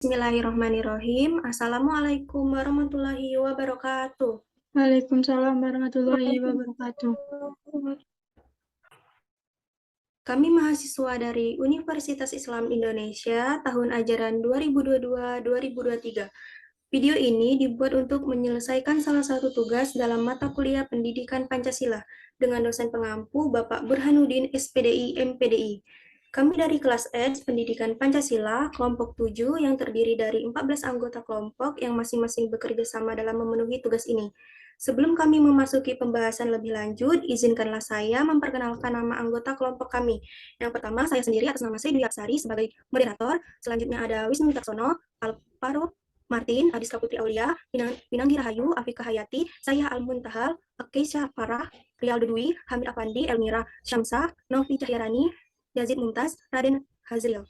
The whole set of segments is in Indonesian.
Bismillahirrahmanirrahim. Assalamualaikum warahmatullahi wabarakatuh. Waalaikumsalam warahmatullahi wabarakatuh. Kami mahasiswa dari Universitas Islam Indonesia tahun ajaran 2022-2023. Video ini dibuat untuk menyelesaikan salah satu tugas dalam mata kuliah Pendidikan Pancasila dengan dosen pengampu Bapak Burhanuddin SPDI MPDI. Kami dari kelas S Pendidikan Pancasila, kelompok 7 yang terdiri dari 14 anggota kelompok yang masing-masing bekerja sama dalam memenuhi tugas ini. Sebelum kami memasuki pembahasan lebih lanjut, izinkanlah saya memperkenalkan nama anggota kelompok kami. Yang pertama, saya sendiri atas nama saya Dwi Aksari sebagai moderator. Selanjutnya ada Wisnu Wicaksono, Alvaro Martin, Adiska Putri Aulia, Pinanggi Rahayu, Afika Hayati, saya Al-Muntahal, Keisha Farah, Rial Dudui, Hamid Afandi, Elmira Syamsah, Novi Cahyarani, Yazid Mumtaz, Raden Hazril.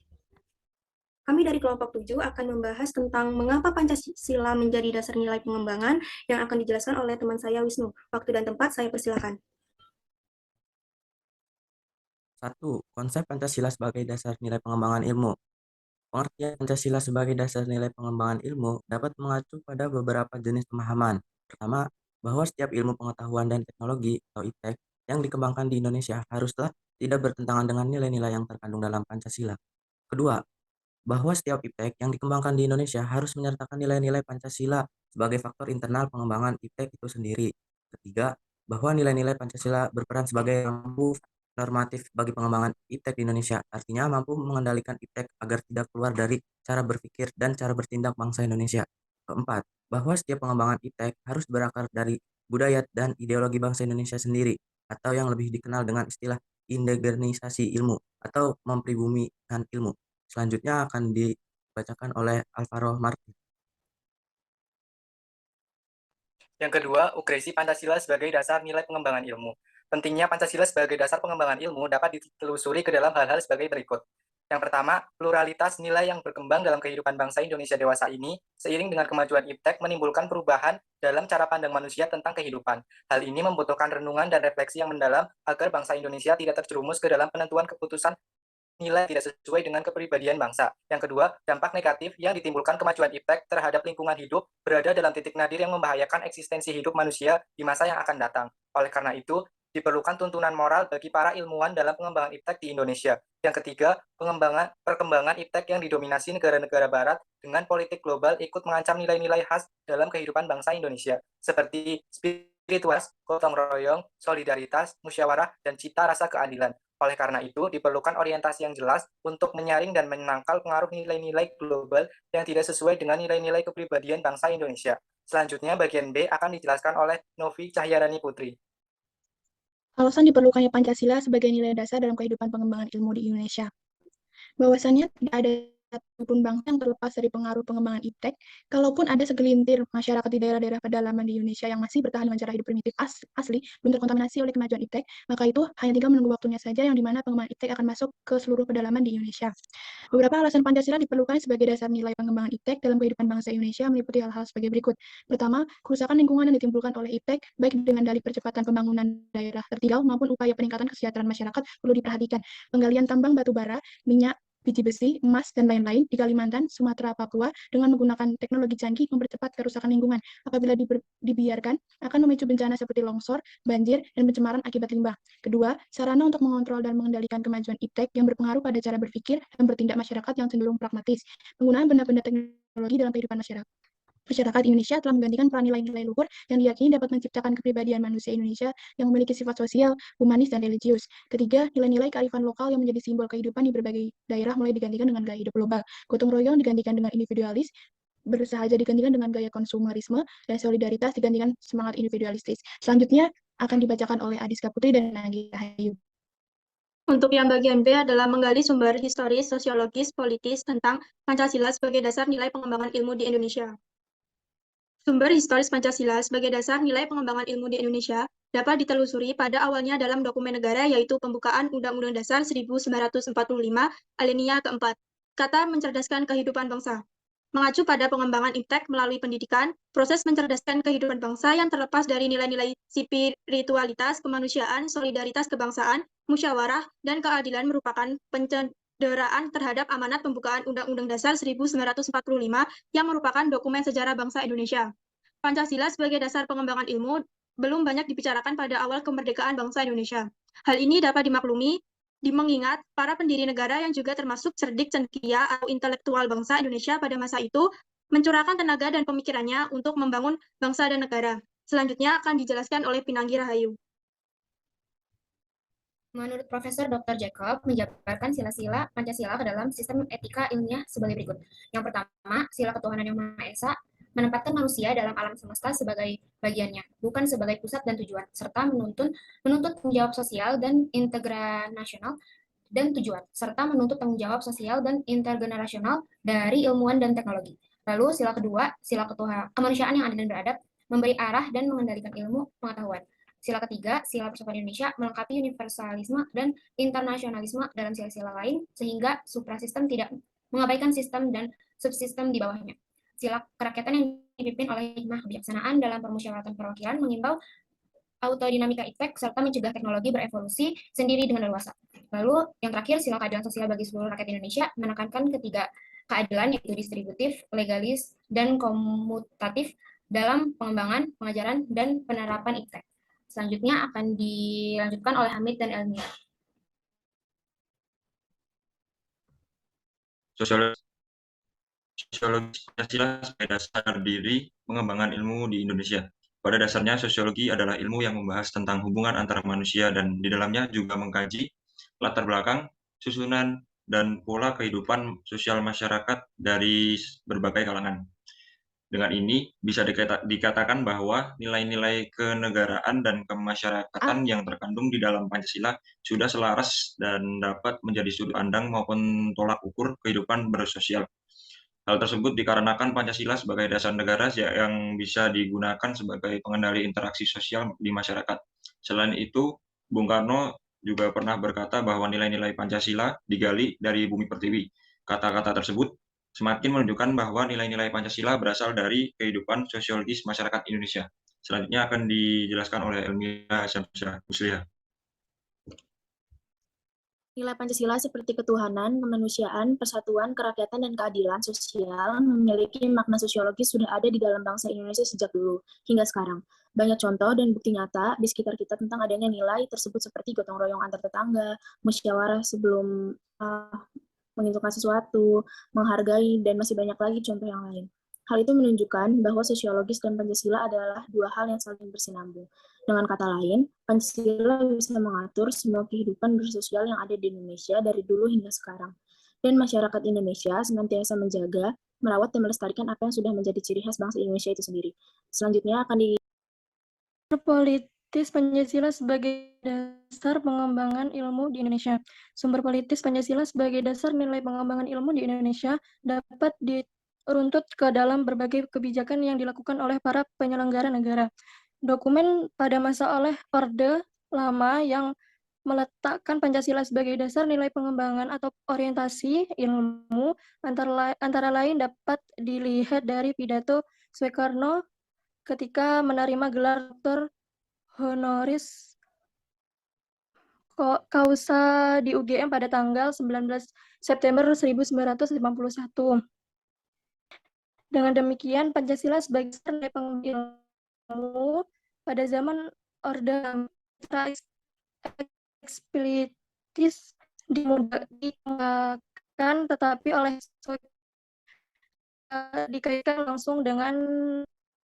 Kami dari kelompok 7 akan membahas tentang mengapa Pancasila menjadi dasar nilai pengembangan yang akan dijelaskan oleh teman saya Wisnu. Waktu dan tempat saya persilakan. 1. Konsep Pancasila sebagai dasar nilai pengembangan ilmu. Pengertian Pancasila sebagai dasar nilai pengembangan ilmu dapat mengacu pada beberapa jenis pemahaman. Pertama, bahwa setiap ilmu pengetahuan dan teknologi atau IPTEK yang dikembangkan di Indonesia haruslah tidak bertentangan dengan nilai-nilai yang terkandung dalam Pancasila. Kedua, bahwa setiap IPTEK yang dikembangkan di Indonesia harus menyertakan nilai-nilai Pancasila sebagai faktor internal pengembangan IPTEK itu sendiri. Ketiga, bahwa nilai-nilai Pancasila berperan sebagai lampu normatif bagi pengembangan IPTEK di Indonesia, artinya mampu mengendalikan IPTEK agar tidak keluar dari cara berpikir dan cara bertindak bangsa Indonesia. Keempat, bahwa setiap pengembangan IPTEK harus berakar dari budaya dan ideologi bangsa Indonesia sendiri, atau yang lebih dikenal dengan istilah indigenisasi ilmu atau mempribumikan ilmu. Selanjutnya akan dibacakan oleh Alvaro Martin. Yang kedua, ukresi Pancasila sebagai dasar nilai pengembangan ilmu. Pentingnya Pancasila sebagai dasar pengembangan ilmu dapat ditelusuri ke dalam hal-hal sebagai berikut. Yang pertama, pluralitas nilai yang berkembang dalam kehidupan bangsa Indonesia dewasa ini, seiring dengan kemajuan IPTEK, menimbulkan perubahan dalam cara pandang manusia tentang kehidupan. Hal ini membutuhkan renungan dan refleksi yang mendalam agar bangsa Indonesia tidak terjerumus ke dalam penentuan keputusan nilai tidak sesuai dengan kepribadian bangsa. Yang kedua, dampak negatif yang ditimbulkan kemajuan IPTEK terhadap lingkungan hidup berada dalam titik nadir yang membahayakan eksistensi hidup manusia di masa yang akan datang. Oleh karena itu, diperlukan tuntunan moral bagi para ilmuwan dalam pengembangan IPTEK di Indonesia. Yang ketiga, perkembangan IPTEK yang didominasi negara-negara barat dengan politik global ikut mengancam nilai-nilai khas dalam kehidupan bangsa Indonesia, seperti spiritualitas, gotong royong, solidaritas, musyawarah, dan cita rasa keadilan. Oleh karena itu, diperlukan orientasi yang jelas untuk menyaring dan menangkal pengaruh nilai-nilai global yang tidak sesuai dengan nilai-nilai kepribadian bangsa Indonesia. Selanjutnya, bagian B akan dijelaskan oleh Novi Cahyarani Putri. Alasan diperlukannya Pancasila sebagai nilai dasar dalam kehidupan pengembangan ilmu di Indonesia. Bahwasannya tidak ada satupun bangsa yang terlepas dari pengaruh pengembangan IPTEK, kalaupun ada segelintir masyarakat di daerah-daerah pedalaman di Indonesia yang masih bertahan dengan cara hidup primitif asli, belum terkontaminasi oleh kemajuan IPTEK, maka itu hanya tinggal menunggu waktunya saja yang dimana pengembangan IPTEK akan masuk ke seluruh pedalaman di Indonesia. Beberapa alasan Pancasila diperlukan sebagai dasar nilai pengembangan IPTEK dalam kehidupan bangsa Indonesia meliputi hal-hal sebagai berikut. Pertama, kerusakan lingkungan yang ditimbulkan oleh IPTEK, baik dengan dalih percepatan pembangunan daerah tertinggal maupun upaya peningkatan kesejahteraan masyarakat perlu diperhatikan. Penggalian tambang batu bara, minyak, biji besi, emas, dan lain-lain di Kalimantan, Sumatera, Papua dengan menggunakan teknologi canggih mempercepat kerusakan lingkungan. Apabila dibiarkan, akan memicu bencana seperti longsor, banjir, dan pencemaran akibat limbah. Kedua, sarana untuk mengontrol dan mengendalikan kemajuan IPTEK yang berpengaruh pada cara berpikir dan bertindak masyarakat yang cenderung pragmatis. Penggunaan benda-benda teknologi dalam kehidupan masyarakat Indonesia telah menggantikan peran nilai-nilai luhur yang diyakini dapat menciptakan kepribadian manusia Indonesia yang memiliki sifat sosial, humanis, dan religius. Ketiga, nilai-nilai kearifan lokal yang menjadi simbol kehidupan di berbagai daerah mulai digantikan dengan gaya hidup global. Gotong royong digantikan dengan individualis, bersahaja digantikan dengan gaya konsumerisme, dan solidaritas digantikan semangat individualistis. Selanjutnya akan dibacakan oleh Adiska Putri dan Nagita Hayu. Untuk yang bagian B adalah menggali sumber historis, sosiologis, politis tentang Pancasila sebagai dasar nilai pengembangan ilmu di Indonesia. Sumber historis Pancasila sebagai dasar nilai pengembangan ilmu di Indonesia dapat ditelusuri pada awalnya dalam dokumen negara yaitu Pembukaan Undang-Undang Dasar 1945 alinea keempat. Kata mencerdaskan kehidupan bangsa. Mengacu pada pengembangan IPTEK melalui pendidikan, proses mencerdaskan kehidupan bangsa yang terlepas dari nilai-nilai spiritualitas, kemanusiaan, solidaritas kebangsaan, musyawarah, dan keadilan merupakan penyanderaan terhadap amanat pembukaan Undang-Undang Dasar 1945 yang merupakan dokumen sejarah bangsa Indonesia. Pancasila sebagai dasar pengembangan ilmu belum banyak dibicarakan pada awal kemerdekaan bangsa Indonesia. Hal ini dapat dimaklumi mengingat para pendiri negara yang juga termasuk cerdik cendekia atau intelektual bangsa Indonesia pada masa itu mencurahkan tenaga dan pemikirannya untuk membangun bangsa dan negara. Selanjutnya akan dijelaskan oleh Pinanggi Rahayu. Menurut Profesor Dr. Jacob, menjabarkan sila-sila Pancasila ke dalam sistem etika ilmiah sebagai berikut. Yang pertama, sila ketuhanan yang Maha Esa menempatkan manusia dalam alam semesta sebagai bagiannya, bukan sebagai pusat dan tujuan, serta menuntut tanggung jawab sosial dan intergenerasional intergenerasional dari ilmuwan dan teknologi. Lalu sila kedua, sila kemanusiaan yang adil dan beradab, memberi arah dan mengendalikan ilmu pengetahuan. Sila ketiga, sila persatuan Indonesia melengkapi universalisme dan internasionalisme dalam sila-sila lain, sehingga suprasistem tidak mengabaikan sistem dan subsistem di bawahnya. Sila kerakyatan yang dipimpin oleh hikmah kebijaksanaan dalam permusyawaratan perwakilan mengimbau autodinamika iptek serta mencegah teknologi berevolusi sendiri dengan leluasa. Lalu yang terakhir, sila keadilan sosial bagi seluruh rakyat Indonesia menekankan ketiga keadilan yaitu distributif, legalis, dan komutatif dalam pengembangan, pengajaran, dan penerapan iptek. Selanjutnya akan dilanjutkan oleh Hamid dan Elmira. Sosiologi Pancasila sebagai dasar diri pengembangan ilmu di Indonesia. Pada dasarnya, sosiologi adalah ilmu yang membahas tentang hubungan antara manusia dan di dalamnya juga mengkaji latar belakang, susunan, dan pola kehidupan sosial masyarakat dari berbagai kalangan. Dengan ini, bisa dikatakan bahwa nilai-nilai kenegaraan dan kemasyarakatan yang terkandung di dalam Pancasila sudah selaras dan dapat menjadi sudut pandang maupun tolak ukur kehidupan bersosial. Hal tersebut dikarenakan Pancasila sebagai dasar negara yang bisa digunakan sebagai pengendali interaksi sosial di masyarakat. Selain itu, Bung Karno juga pernah berkata bahwa nilai-nilai Pancasila digali dari bumi pertiwi. Kata-kata tersebut semakin menunjukkan bahwa nilai-nilai Pancasila berasal dari kehidupan sosiologis masyarakat Indonesia. Selanjutnya akan dijelaskan oleh Elmira Syamsiah Musliha. Nilai Pancasila seperti ketuhanan, kemanusiaan, persatuan, kerakyatan, dan keadilan sosial memiliki makna sosiologis sudah ada di dalam bangsa Indonesia sejak dulu hingga sekarang. Banyak contoh dan bukti nyata di sekitar kita tentang adanya nilai tersebut seperti gotong royong antar tetangga, musyawarah sebelum menentukan sesuatu, menghargai, dan masih banyak lagi contoh yang lain. Hal itu menunjukkan bahwa sosiologis dan Pancasila adalah dua hal yang saling bersinambung. Dengan kata lain, Pancasila bisa mengatur semua kehidupan bersosial yang ada di Indonesia dari dulu hingga sekarang. Dan masyarakat Indonesia senantiasa menjaga, merawat, dan melestarikan apa yang sudah menjadi ciri khas bangsa Indonesia itu sendiri. Selanjutnya akan politis Pancasila sebagai dasar pengembangan ilmu di Indonesia. Sumber politis Pancasila sebagai dasar nilai pengembangan ilmu di Indonesia dapat diruntut ke dalam berbagai kebijakan yang dilakukan oleh para penyelenggara negara. Dokumen pada masa oleh Orde Lama yang meletakkan Pancasila sebagai dasar nilai pengembangan atau orientasi ilmu antara lain dapat dilihat dari pidato Soekarno ketika menerima gelar Dr. Honoris Causa di UGM pada tanggal 19 September 1951. Dengan demikian, Pancasila sebagai nilai pengembangan ilmu pada zaman Orde Lama eksplisit dimudahkan, tetapi oleh dikaitkan langsung dengan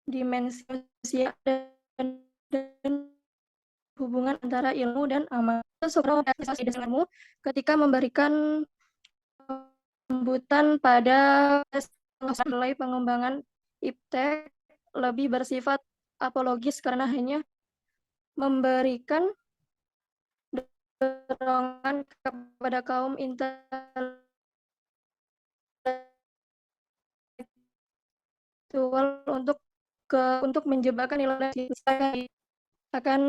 dimensi sosial dan hubungan antara ilmu dan amal. Soekarno ilmu ketika memberikan sambutan pada nilai pengembangan iptek lebih bersifat apologis karena hanya memberikan dorongan kepada kaum intelektual untuk menjebatkan nilai akan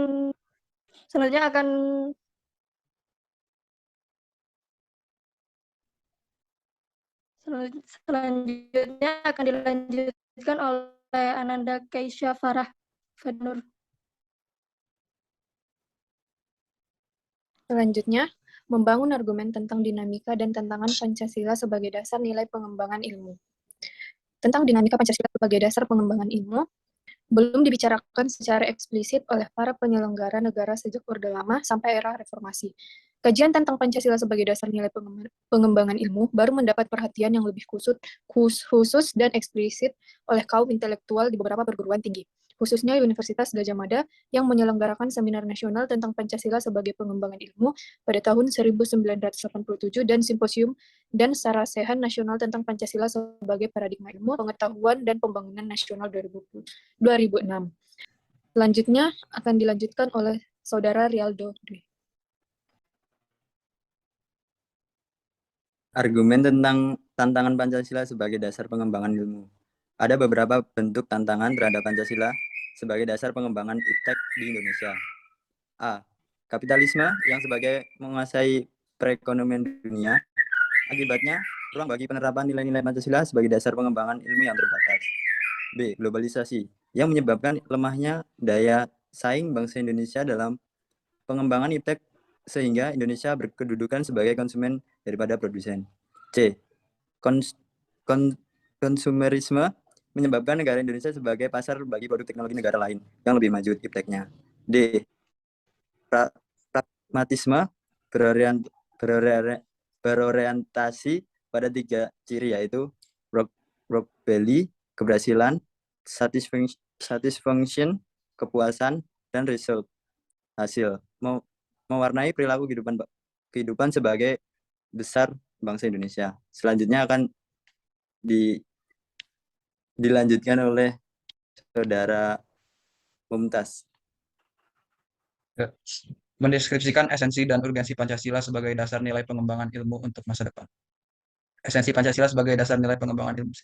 selanjutnya akan dilanjutkan oleh Ananda Keisha Farah Fadnur. Selanjutnya, membangun argumen tentang dinamika dan tantangan Pancasila sebagai dasar nilai pengembangan ilmu. Tentang dinamika Pancasila sebagai dasar pengembangan ilmu, belum dibicarakan secara eksplisit oleh para penyelenggara negara sejak Orde Lama sampai era reformasi. Kajian tentang Pancasila sebagai dasar nilai pengembangan ilmu baru mendapat perhatian yang lebih khusus dan eksplisit oleh kaum intelektual di beberapa perguruan tinggi, khususnya Universitas Gadjah Mada yang menyelenggarakan seminar nasional tentang Pancasila sebagai pengembangan ilmu pada tahun 1987 dan simposium dan sarasehan nasional tentang Pancasila sebagai paradigma ilmu, pengetahuan, dan pembangunan nasional 2006. Selanjutnya akan dilanjutkan oleh Saudara Rialdo Dwi. Argumen tentang tantangan Pancasila sebagai dasar pengembangan ilmu. Ada beberapa bentuk tantangan terhadap Pancasila sebagai dasar pengembangan iptek di Indonesia. A. Kapitalisme yang sebagai menguasai perekonomian dunia. Akibatnya, ruang bagi penerapan nilai-nilai Pancasila sebagai dasar pengembangan ilmu yang terbatas. B. Globalisasi yang menyebabkan lemahnya daya saing bangsa Indonesia dalam pengembangan iptek sehingga Indonesia berkedudukan sebagai konsumen daripada produsen. C. Konsumerisme menyebabkan negara Indonesia sebagai pasar bagi produk teknologi negara lain yang lebih maju ipteknya. D. Pragmatisme berorientasi pada 3 ciri, yaitu work value, keberhasilan, satisfaction, kepuasan, dan result, hasil, mewarnai perilaku kehidupan sebagai besar bangsa Indonesia. Selanjutnya akan dilanjutkan oleh Saudara Mumtaz. Mendeskripsikan esensi dan urgensi Pancasila sebagai dasar nilai pengembangan ilmu untuk masa depan. Esensi Pancasila sebagai dasar nilai pengembangan ilmu.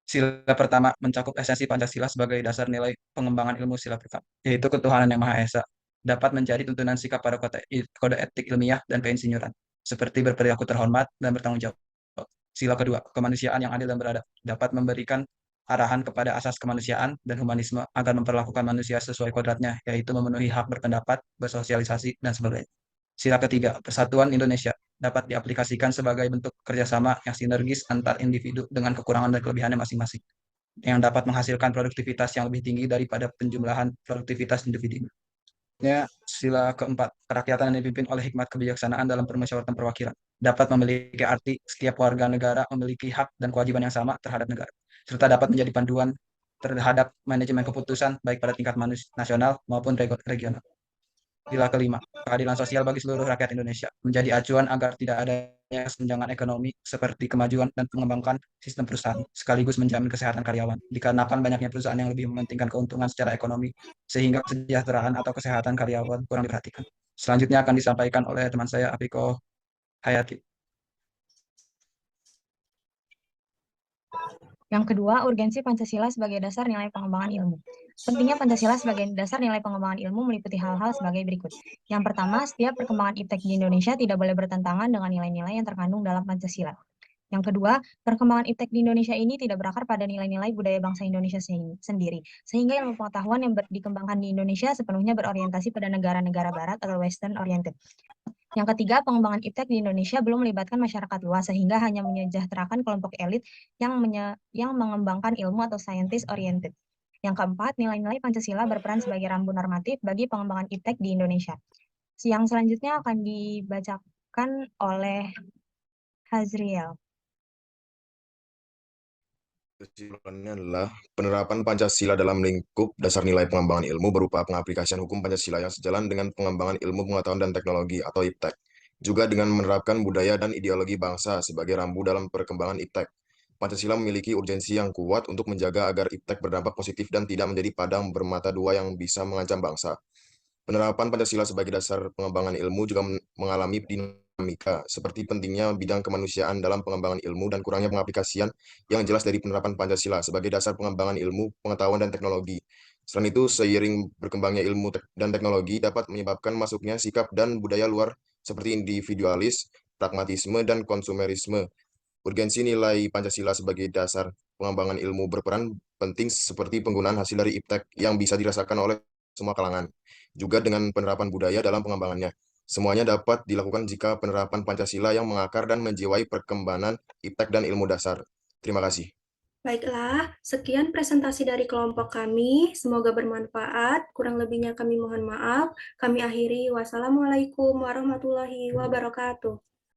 Sila pertama mencakup esensi Pancasila sebagai dasar nilai pengembangan ilmu. Sila pertama, yaitu ketuhanan yang Maha Esa, dapat menjadi tuntunan sikap pada kode etik ilmiah dan keinsinyuran, seperti berperilaku terhormat dan bertanggung jawab. Sila kedua, kemanusiaan yang adil dan beradab, dapat memberikan arahan kepada asas kemanusiaan dan humanisme agar memperlakukan manusia sesuai kodratnya, yaitu memenuhi hak berpendapat, bersosialisasi, dan sebagainya. Sila ketiga, persatuan Indonesia dapat diaplikasikan sebagai bentuk kerjasama yang sinergis antar individu dengan kekurangan dan kelebihannya masing-masing, yang dapat menghasilkan produktivitas yang lebih tinggi daripada penjumlahan produktivitas individu. Sila keempat, kerakyatan yang dipimpin oleh hikmat kebijaksanaan dalam permusyawaratan perwakilan, dapat memiliki arti setiap warga negara memiliki hak dan kewajiban yang sama terhadap negara, serta dapat menjadi panduan terhadap manajemen keputusan baik pada tingkat nasional maupun regional. Sila kelima, keadilan sosial bagi seluruh rakyat Indonesia menjadi acuan agar tidak adanya kesenjangan ekonomi seperti kemajuan dan pengembangan sistem perusahaan, sekaligus menjamin kesehatan karyawan, dikarenakan banyaknya perusahaan yang lebih mementingkan keuntungan secara ekonomi, sehingga kesejahteraan atau kesehatan karyawan kurang diperhatikan. Selanjutnya akan disampaikan oleh teman saya, Apiko Hayati. Yang kedua, urgensi Pancasila sebagai dasar nilai pengembangan ilmu. Pentingnya Pancasila sebagai dasar nilai pengembangan ilmu meliputi hal-hal sebagai berikut. Yang pertama, setiap perkembangan iptek di Indonesia tidak boleh bertentangan dengan nilai-nilai yang terkandung dalam Pancasila. Yang kedua, perkembangan iptek di Indonesia ini tidak berakar pada nilai-nilai budaya bangsa Indonesia sendiri, sehingga ilmu pengetahuan yang dikembangkan di Indonesia sepenuhnya berorientasi pada negara-negara barat atau western oriented. Yang ketiga, pengembangan iptek di Indonesia belum melibatkan masyarakat luas sehingga hanya menyejahterakan kelompok elit yang mengembangkan ilmu atau scientist oriented. Yang keempat, nilai-nilai Pancasila berperan sebagai rambu normatif bagi pengembangan iptek di Indonesia. Yang selanjutnya akan dibacakan oleh Hazriel. Kesimpulannya adalah penerapan Pancasila dalam lingkup dasar nilai pengembangan ilmu berupa pengaplikasian hukum Pancasila yang sejalan dengan pengembangan ilmu pengetahuan dan teknologi atau iptek, juga dengan menerapkan budaya dan ideologi bangsa sebagai rambu dalam perkembangan iptek. Pancasila memiliki urgensi yang kuat untuk menjaga agar iptek berdampak positif dan tidak menjadi padang bermata dua yang bisa mengancam bangsa. Penerapan Pancasila sebagai dasar pengembangan ilmu juga mengalami dinamika, seperti pentingnya bidang kemanusiaan dalam pengembangan ilmu dan kurangnya pengaplikasian yang jelas dari penerapan Pancasila sebagai dasar pengembangan ilmu, pengetahuan, dan teknologi. Selain itu, seiring berkembangnya ilmu dan teknologi dapat menyebabkan masuknya sikap dan budaya luar seperti individualis, pragmatisme, dan konsumerisme. Urgensi nilai Pancasila sebagai dasar pengembangan ilmu berperan penting seperti penggunaan hasil dari iptek yang bisa dirasakan oleh semua kalangan, juga dengan penerapan budaya dalam pengembangannya. Semuanya dapat dilakukan jika penerapan Pancasila yang mengakar dan menjiwai perkembangan iptek dan ilmu dasar. Terima kasih. Baiklah, sekian presentasi dari kelompok kami. Semoga bermanfaat. Kurang lebihnya kami mohon maaf. Kami akhiri. Wassalamualaikum warahmatullahi wabarakatuh.